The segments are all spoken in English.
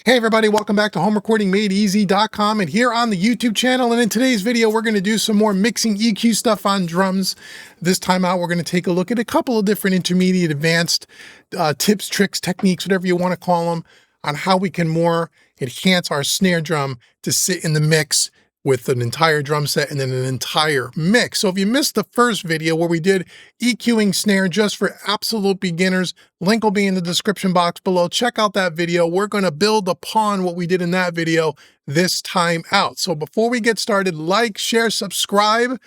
Hey everybody, welcome back to homerecordingmadeeasy.com and here on the YouTube channel. And in today's video, we're going to do some more mixing EQ stuff on drums. This time out, we're going to take a look at a couple of different intermediate, advanced tips, tricks, techniques, whatever you want to call them, on how we can more enhance our snare drum to sit in the mix with an entire drum set and then an entire mix. So if you missed the first video where we did EQing snare just for absolute beginners, link will be in the description box below. Check out that video. We're going to build upon what we did in that video this time out. So before we get started, like, share, subscribe.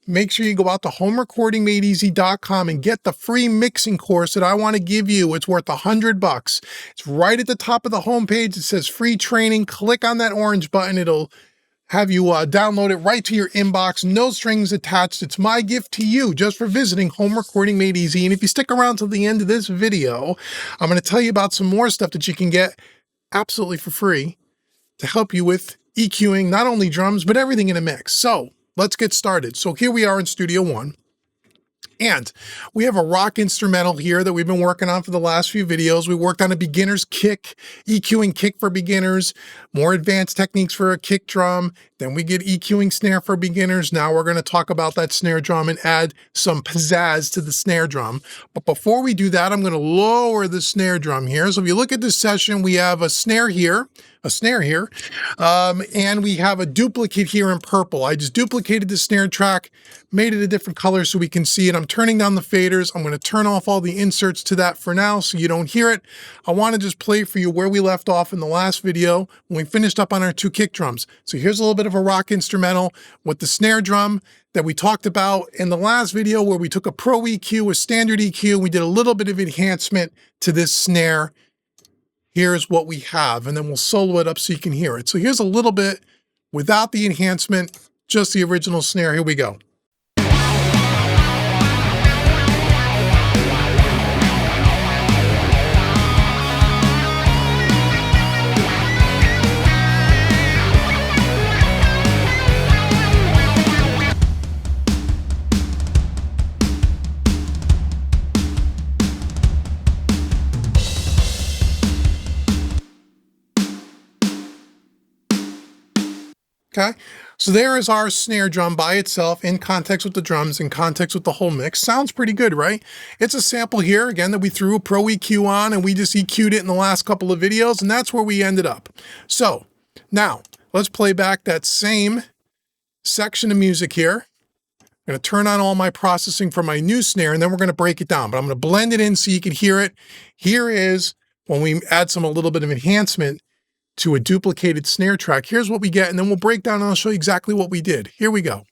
Make sure you go out to homerecordingmadeeasy.com and get the free mixing course that I want to give you. It's worth $100. It's right at the top of the homepage. It says free training. Click on that orange button. It'll have you download it right to your inbox, no strings attached. It's my gift to you just for visiting Home Recording Made Easy. And if you stick around till the end of this video, I'm going to tell you about some more stuff that you can get absolutely for free to help you with EQing not only drums, but everything in a mix. So let's get started. So here we are in Studio One. And we have a rock instrumental here that we've been working on for the last few videos. We worked on a beginner's kick, EQing kick for beginners, more advanced techniques for a kick drum. Then we get EQing snare for beginners. Now we're going to talk about that snare drum and add some pizzazz to the snare drum. But before we do that, I'm going to lower the snare drum here. So if you look at this session, we have a snare here, and we have a duplicate here in purple. I just duplicated the snare track, made it a different color so we can see it. I'm turning down the faders. I'm going to turn off all the inserts to that for now so you don't hear it. I want to just play for you where we left off in the last video when we finished up on our two kick drums. So here's a little bit of a rock instrumental with the snare drum that we talked about in the last video where we took a Pro EQ, a standard EQ, and we did a little bit of enhancement to this snare. Here's what we have, and then we'll solo it up so you can hear it. So here's a little bit without the enhancement, just the original snare. Here we go. Okay, so there is our snare drum by itself in context with the drums, in context with the whole mix. Sounds pretty good, right? It's a sample here, again, that we threw a Pro EQ on and we just EQ'd it in the last couple of videos, and that's where we ended up. So now let's play back that same section of music here. I'm going to turn on all my processing for my new snare, and then we're going to break it down, but I'm going to blend it in so you can hear it. Here is when we add a little bit of enhancement to a duplicated snare track. Here's what we get, and then we'll break down and I'll show you exactly what we did. Here we go.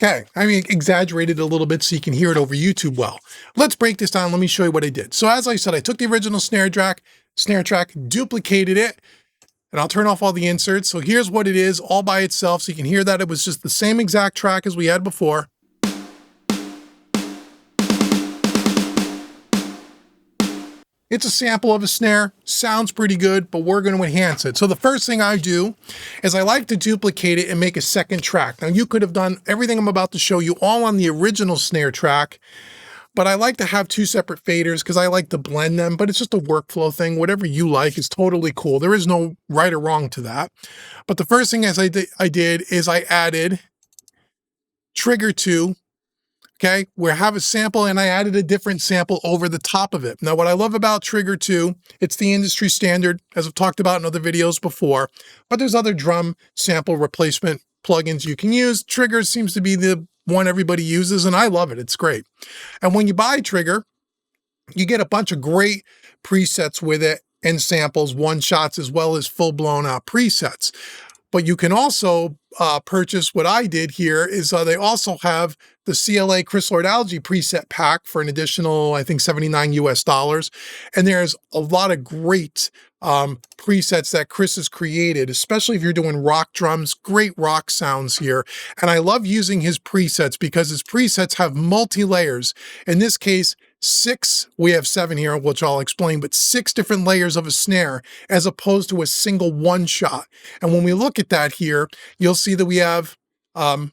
Okay, I mean, exaggerated a little bit so you can hear it over YouTube well. Let's break this down. Let me show you what I did. So as I said, I took the original snare track, duplicated it, and I'll turn off all the inserts. So here's what it is all by itself. So you can hear that it was just the same exact track as we had before. It's a sample of a snare, sounds pretty good, but we're going to enhance it. So the first thing I do is I like to duplicate it and make a second track. Now you could have done everything I'm about to show you all on the original snare track, but I like to have two separate faders because I like to blend them, but it's just a workflow thing. Whatever you like is totally cool. There is no right or wrong to that. But the first thing I did is I added trigger 2. Okay, we have a sample and I added a different sample over the top of it. Now, what I love about Trigger 2, it's the industry standard, as I've talked about in other videos before, but there's other drum sample replacement plugins you can use. Trigger seems to be the one everybody uses, and I love it. It's great. And when you buy Trigger, you get a bunch of great presets with it and samples, one-shots, as well as full-blown out presets. But you can also purchase what I did here is they also have the CLA Chris Lord Algae preset pack for an additional, I think, 79 US dollars. And there's a lot of great presets that Chris has created, especially if you're doing rock drums, great rock sounds here. And I love using his presets because his presets have multi-layers. In this case, 6, we have 7 here, which I'll explain, but 6 different layers of a snare as opposed to a single one shot. And when we look at that here, you'll see that we have a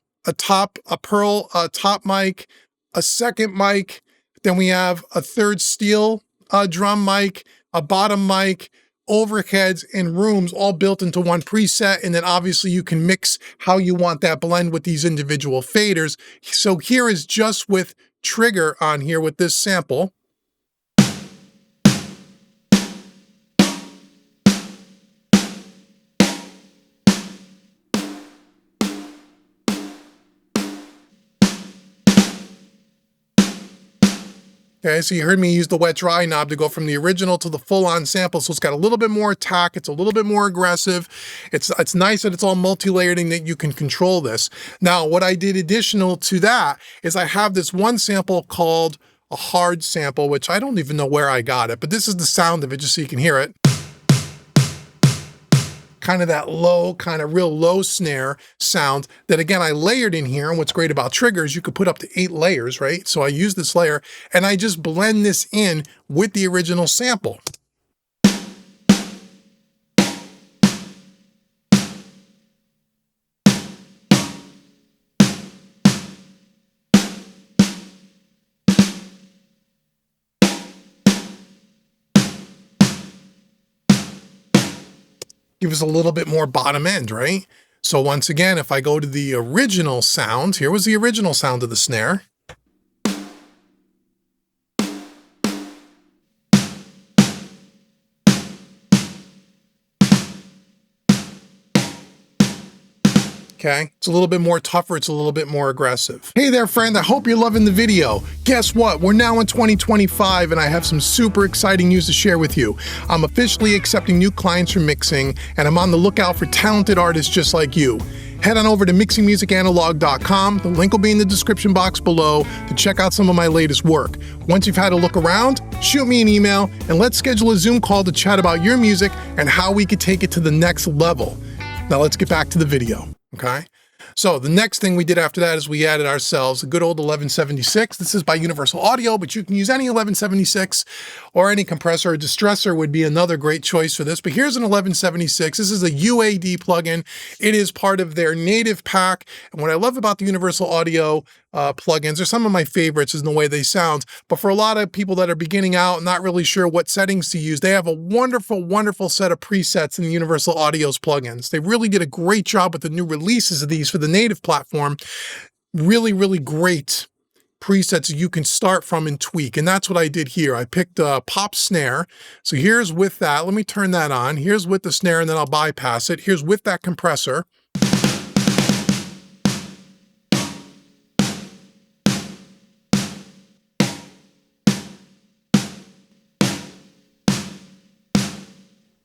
pearl top mic, a second mic, then we have a third steel drum mic, a bottom mic, overheads, and rooms all built into one preset. And then obviously you can mix how you want that blend with these individual faders. So here is just with trigger on here with this sample. Okay, so you heard me use the wet dry knob to go from the original to the full-on sample. So it's got a little bit more attack. It's a little bit more aggressive. It's nice that it's all multi-layered and that you can control this. Now, what I did additional to that is I have this one sample called a hard sample, which I don't even know where I got it, but this is the sound of it just so you can hear it. Kind of that low, kind of real low snare sound that, again, I layered in here. And what's great about triggers, you could put up to 8 layers, right? So I use this layer and I just blend this in with the original sample. Give us a little bit more bottom end, right? So once again, if I go to the original sound, here was the original sound of the snare. Okay, it's a little bit more tougher, it's a little bit more aggressive. Hey there, friend, I hope you're loving the video. Guess what? We're now in 2025 and I have some super exciting news to share with you. I'm officially accepting new clients for mixing and I'm on the lookout for talented artists just like you. Head on over to mixingmusicanalog.com. The link will be in the description box below to check out some of my latest work. Once you've had a look around, shoot me an email and let's schedule a Zoom call to chat about your music and how we could take it to the next level. Now let's get back to the video. Okay, so the next thing we did after that is we added ourselves a good old 1176. This is by Universal Audio, but you can use any 1176 or any compressor. A distressor would be another great choice for this, but here's an 1176. This is a UAD plugin. It is part of their native pack. And what I love about the Universal Audio plugins, are some of my favorites is in the way they sound, but for a lot of people that are beginning out and not really sure what settings to use, they have a wonderful, wonderful set of presets in the Universal Audio's plugins. They really did a great job with the new releases of these for the native platform. Really, really great presets you can start from and tweak. And that's what I did here. I picked a pop snare. So here's with that. Let me turn that on. Here's with the snare and then I'll bypass it. Here's with that compressor.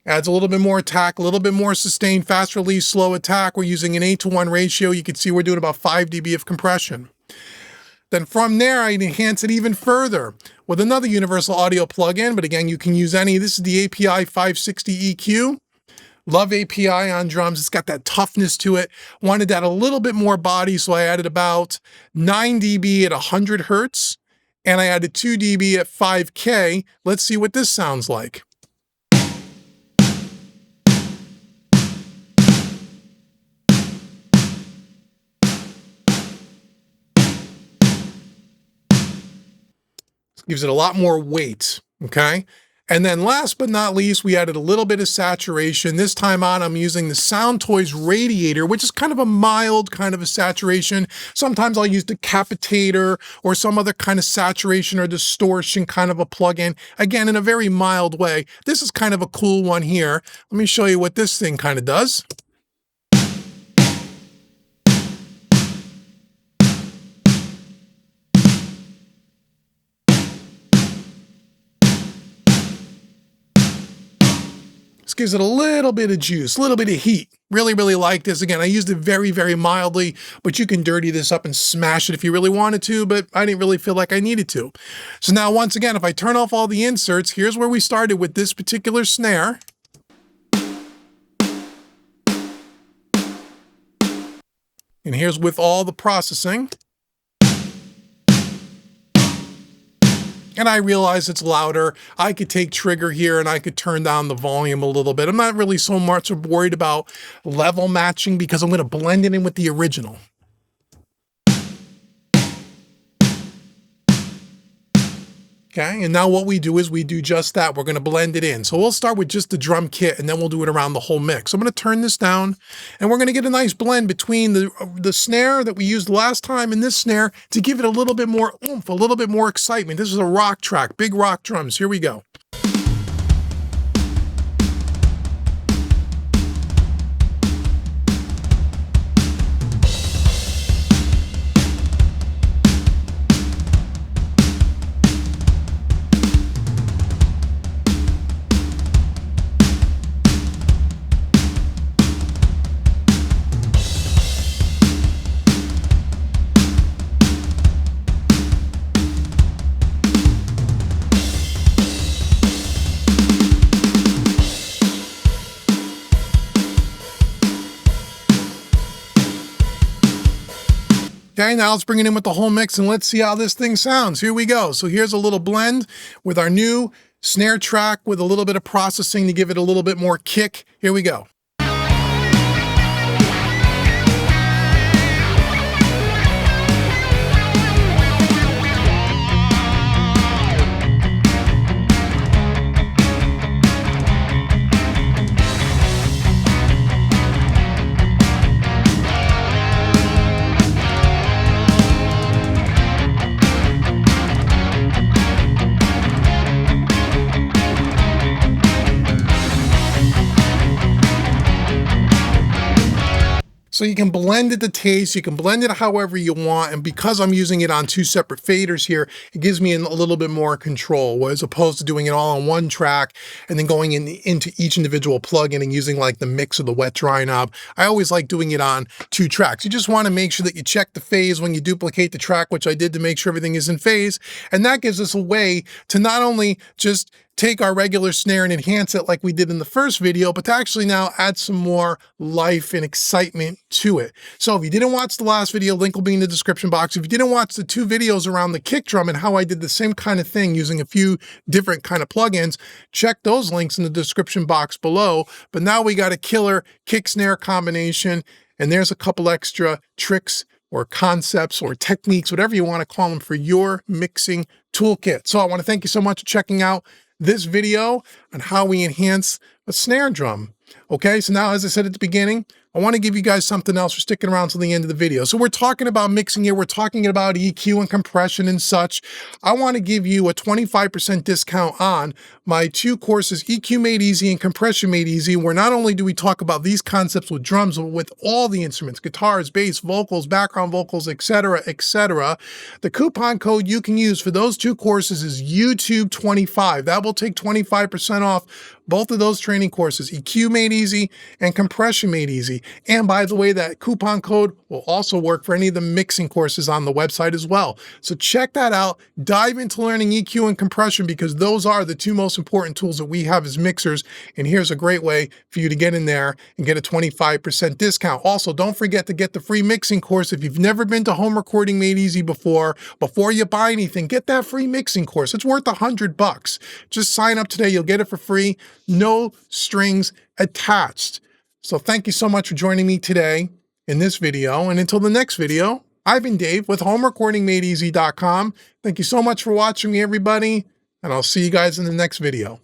Adds a little bit more attack, a little bit more sustained, fast release, slow attack. We're using an 8:1 ratio. You can see we're doing about 5 dB of compression. Then from there, I enhance it even further with another Universal Audio plugin, but again, you can use any. This is the API 560 EQ. Love API on drums. It's got that toughness to it. Wanted that a little bit more body, so I added about 9 dB at 100 hertz, and I added 2 dB at 5K. Let's see what this sounds like. Gives it a lot more weight, okay? And then last but not least, we added a little bit of saturation. This time on, I'm using the Sound Toys Radiator, which is kind of a mild kind of a saturation. Sometimes I'll use Decapitator or some other kind of saturation or distortion kind of a plugin. Again, in a very mild way. This is kind of a cool one here. Let me show you what this thing kind of does. gives it a little bit of juice, a little bit of heat. Really, really like this. Again, I used it very, very mildly, but you can dirty this up and smash it if you really wanted to, but I didn't really feel like I needed to. So now, once again, if I turn off all the inserts, here's where we started with this particular snare. And here's with all the processing. And I realize it's louder. I could take trigger here and I could turn down the volume a little bit. I'm not really so much worried about level matching because I'm going to blend it in with the original. Okay, and now what we do is we do just that. We're going to blend it in. So we'll start with just the drum kit and then we'll do it around the whole mix. I'm going to turn this down and we're going to get a nice blend between the snare that we used last time and this snare to give it a little bit more oomph, a little bit more excitement. This is a rock track, big rock drums. Here we go. Okay, now let's bring it in with the whole mix and let's see how this thing sounds. Here we go. So here's a little blend with our new snare track with a little bit of processing to give it a little bit more kick. Here we go. So you can blend it to taste, you can blend it however you want, and because I'm using it on two separate faders here, it gives me a little bit more control, as opposed to doing it all on one track and then going into each individual plugin and using like the mix or the wet dry knob. I always like doing it on two tracks. You just want to make sure that you check the phase when you duplicate the track, which I did to make sure everything is in phase, and that gives us a way to not only just take our regular snare and enhance it like we did in the first video, but to actually now add some more life and excitement to it. So if you didn't watch the last video, link will be in the description box. If you didn't watch the two videos around the kick drum and how I did the same kind of thing using a few different kind of plugins, check those links in the description box below. But now we got a killer kick snare combination, and there's a couple extra tricks or concepts or techniques, whatever you want to call them, for your mixing toolkit. So I want to thank you so much for checking out this video on how we enhance a snare drum. Okay, so now, as I said at the beginning, I want to give you guys something else for sticking around till the end of the video. So we're talking about mixing here. We're talking about EQ and compression and such. I want to give you a 25% discount on my two courses, EQ Made Easy and Compression Made Easy, where not only do we talk about these concepts with drums, but with all the instruments, guitars, bass, vocals, background vocals, etc., etc. The coupon code you can use for those two courses is YouTube25. That will take 25% off both of those training courses, EQ Made Easy and Compression Made Easy. And by the way, that coupon code will also work for any of the mixing courses on the website as well. So check that out. Dive into learning EQ and compression, because those are the two most important tools that we have as mixers. And here's a great way for you to get in there and get a 25% discount. Also, don't forget to get the free mixing course. If you've never been to Home Recording Made Easy before you buy anything, get that free mixing course. It's worth $100. Just sign up today. You'll get it for free. No strings attached. So thank you so much for joining me today in this video. And until the next video, I've been Dave with HomeRecordingMadeEasy.com. Thank you so much for watching me, everybody. And I'll see you guys in the next video.